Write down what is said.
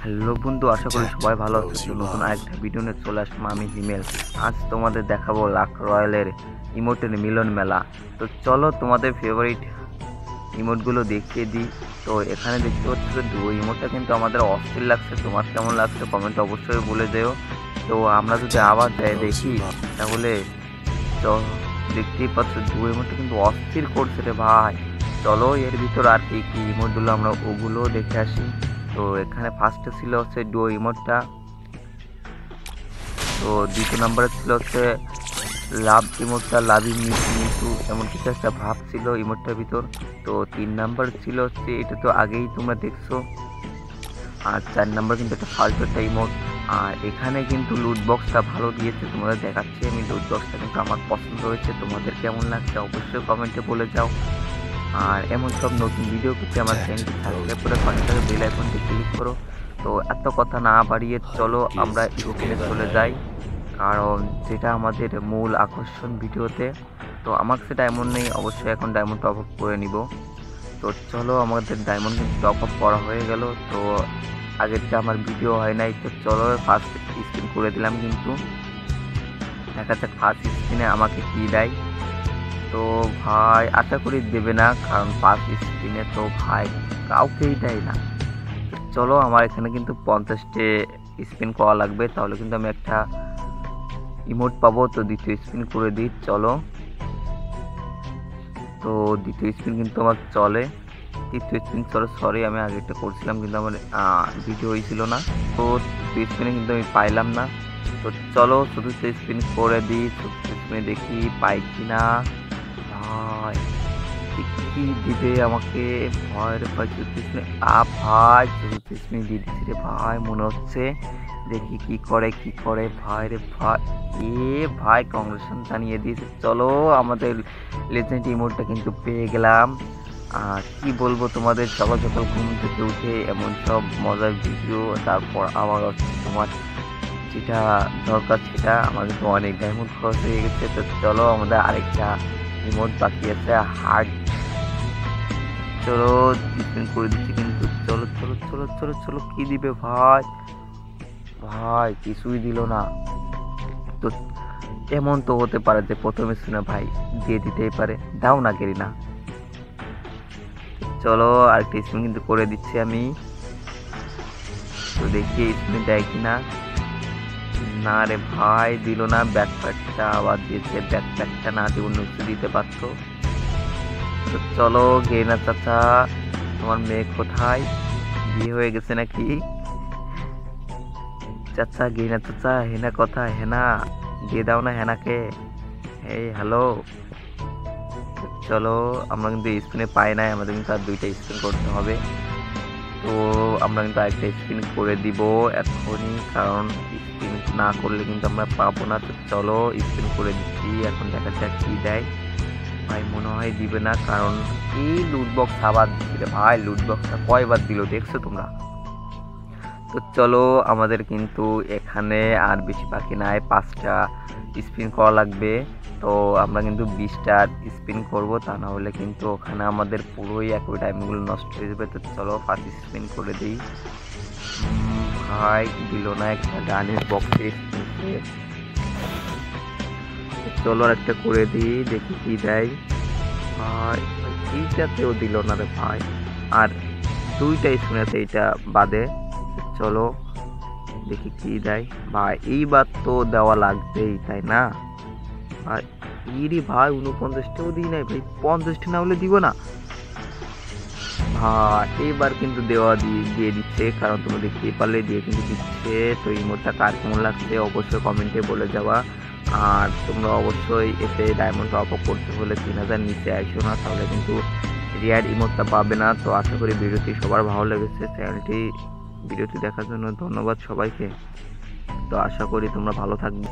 Hello বন্ধু, আশা করি সবাই ভালো আছো। তো নতুন আরেকটা ভিডিও নিয়ে চলে আসলাম আমি হিমেল। আজ তোমাদের দেখাবো লাক রয়্যালের ইমোটের মিলন মেলা। তো চলো তোমাদের ফেভারিট ইমোটগুলো দেখিয়ে দিই। তো এখানে দেখতে পাচ্ছ যে দুই ইমোটটা কিন্তু আমাদের অস্থির লাগছে। তোমার কেমন লাগছে কমেন্টে অবশ্যই বলে দিও। তো আমরা যদি আবার যাই দেখি তাহলে চ দেখতেই পাচ্ছ দুই ইমোটটা কিন্তু অস্থির করছে রে ভাই। চলো এর ভিতর আর কি কি ইমোটগুলো আমরা ওগুলো দেখে আসি। তো এখানে ফার্স্টে ছিল হচ্ছে ডুও ইমোটটা। তো দ্বিতীয় নম্বরে ছিল হচ্ছে লাভ ইমোটটা, লাভি মিটু মিটু এমন কিছু একটা ভাব ছিল ইমোটটার ভিতর। তো 3 নাম্বার ছিল হচ্ছে, এটা তো আগেই তোমরা দেখছো। আর 4 নাম্বার কিন্তু একটা ফালতু একটা ইমোট। আর এখানে কিন্তু লুট বক্সটা ভালো দিয়েছে, তোমাদের দেখাচ্ছি আমি। লুট বক্সটা কিন্তু আমার পছন্দ হয়েছে, তোমাদের কেমন লাগছে অবশ্যই কমেন্টে বলে যাও। আর এমন সব নতুন ভিডিও পেতে আমার চ্যানেলটি সাবস্ক্রাইব করে পাশে থাকা বেল আইকনটি ক্লিক করো। তো এত কথা না বাড়িয়ে চলো আমরা স্ক্রিনে চলে যাই, কারণ যেটা আমাদের মূল আকর্ষণ ভিডিওতে। তো আমার সেটা এমন নেই, অবশ্যই এখন ডায়মন্ড টপ আপ করে নিব। তো চলো আমাদের ডায়মন্ড কিন্তু টপ আপ করা হয়ে গেল। তো আগেরটা আমার ভিডিও হয় নাই, তো চলো ফার্স্ট স্ক্রিন করে দিলাম। কিন্তু দেখা যাক ফার্স্ট স্ক্রিনে আমাকে কি দেয়। তো ভাই আশা করি দেবে না, কারণ ফার্স্ট স্ক্রিনে তো ভাই কাউকেই দেয় না। চলো আমার এখানে কিন্তু 50টে স্পিন করা লাগবে, তাহলে কিন্তু আমি একটা ইমোট পাবো। তো দ্বিতীয় স্পিন করে দিই চলো। তো দ্বিতীয় স্পিন কিন্তু আমার চলে, তৃতীয় স্পিন চলে। সরি আমি আগে একটা করছিলাম কিন্তু আমার ভিডিও হয়েছিল না। তো তৃতীয় স্পিনে কিন্তু আমি পাইলাম না। তো চলো চতুর্থ স্পিন করে দিই, চতুর্থ স্পিনে দেখি পাই কিনা। ভাই কি দিবে আমাকে, ভয় রে ভাই। চতুর্থ স্পিনে ভাই চতুর্থ স্পিনে দিয়ে দিচ্ছি রে ভাই মনে হচ্ছে। দেখি কি করে কি করে ভাই রে ভাই। ভাই কংগ্রেচুলেশন জানিয়ে দিয়েছে। চলো আমাদের লেজেন্ড ইমোটটা কিন্তু পেয়ে গেলাম। আর কি বলবো তোমাদের, সকাল সকাল ঘুম থেকে উঠে এমন সব মজার ভিডিও, তারপর আবার হচ্ছে তোমার যেটা দরকার সেটা। আমার কিন্তু অনেক ডায়মন্ড খরচ হয়ে গেছে। তো চলো আমাদের আরেকটা ইমোট বাকি আছে, হার্ট। চলো স্পিন করে দিচ্ছি কিন্তু। চলো চলো চলো চলো চলো কি দিবে ভাই। ভাই কিছুই দিল না। তো এমন তো হতে পারে যে প্রথমে শুনে ভাই দিয়ে দিতেই পারে, দাও না গেরি না। চলো আরেকটা স্পিন কিন্তু করে দিচ্ছি আমি। তো দেখি স্পিন দেয় কিনা। না রে ভাই দিল না, ব্যাকপ্যাকটা আবার দিয়েছে। ব্যাকপ্যাকটা না দিয়ে অন্য কিছু দিতে পারতো। তো চলো গেনা চাচা, তোমার মেয়ে কোথায়, বিয়ে হয়ে গেছে নাকি? চাচা গেনা চাচা, হেনা কোথায়, হেনা দিয়ে দাও না হেনাকে। এই হ্যালো। চলো আমরা কিন্তু স্পিনে পাই নাই, আমাদের কিন্তু আর 2টা স্পিন করতে হবে। তো আমরা কিন্তু আরেকটা স্পিন করে দিব এখনই, কারণ স্পিন না করলে কিন্তু আমরা পাবো না। তো চলো স্পিন করে দিচ্ছি, এখন দেখা যাক কি দেয়। ভাই মনে হয় দিবে না, কারণ এই লুট বক্স আবার দিচ্ছে ভাই। লুট বক্সটা কয়বার দিল দেখছো তোমরা? তো চলো আমাদের কিন্তু এখানে আর বেশি বাকি নাই, 5টা স্পিন করা লাগবে। তো আমরা কিন্তু 20টা স্পিন করব, তা না হলে কিন্তু ওখানে আমাদের পুরোই একই টাইমগুলো নষ্ট হয়ে যাবে। তো চলো ফার্স্ট স্পিন করে দিই। ভাই দিল না, একটা গানের বক্সের স্পিন। চলো আর একটা করে দিই, দেখি কি দেয়। ভাই এইটাতেও দিল না রে ভাই। আর 2টা স্পিন আছে এইটা বাদে। চলো দেখি কি দেয় ভাই। এইবার তো দেওয়া লাগবেই তাই না ভাই? ইরি ভাই 49টাও দিই নাই ভাই, 50টা না হলে দিব না ভাই। এইবার কিন্তু দেওয়া দিয়ে দিচ্ছে, কারণ তোমরা দেখতেই পারলে দিয়ে কিন্তু দিচ্ছে। তো এই মোডটা কার কেমন লাগছে অবশ্যই কমেন্টে বলে যাওয়া। আর তোমরা অবশ্যই এতে ডায়মন্ড টপ আপ করতে হলে 3000 নিচে আসো না, তাহলে কিন্তু রিয়ার ইমোটটা পাবে না। তো আশা করি ভিডিওটি সবার ভালো লেগেছে। ভিডিওটি দেখার জন্য ধন্যবাদ সবাইকে। তো আশা করি তোমরা ভালো থাকবে।